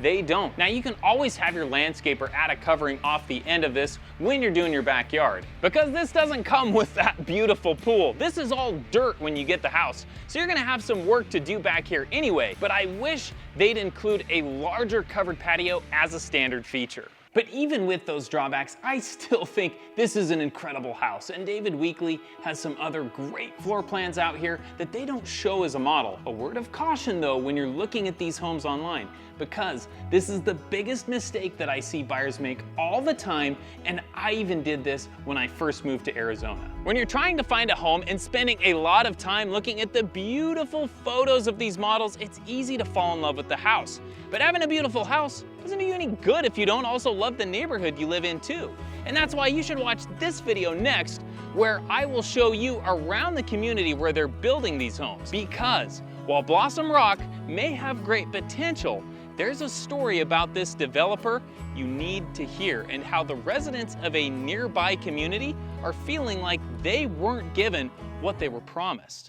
they don't. Now you can always have your landscaper add a covering off the end of this when you're doing your backyard, because this doesn't come with that beautiful pool. This is all dirt when you get the house, so you're gonna have some work to do back here anyway, but I wish they'd include a larger covered patio as a standard feature. But even with those drawbacks, I still think this is an incredible house, and David Weekley has some other great floor plans out here that they don't show as a model. A word of caution though when you're looking at these homes online, because this is the biggest mistake that I see buyers make all the time, and I even did this when I first moved to Arizona. When you're trying to find a home and spending a lot of time looking at the beautiful photos of these models, it's easy to fall in love with the house. But having a beautiful house doesn't do you any good if you don't also love the neighborhood you live in too. And that's why you should watch this video next, where I will show you around the community where they're building these homes. Because while Blossom Rock may have great potential, there's a story about this developer you need to hear, and how the residents of a nearby community are feeling like they weren't given what they were promised.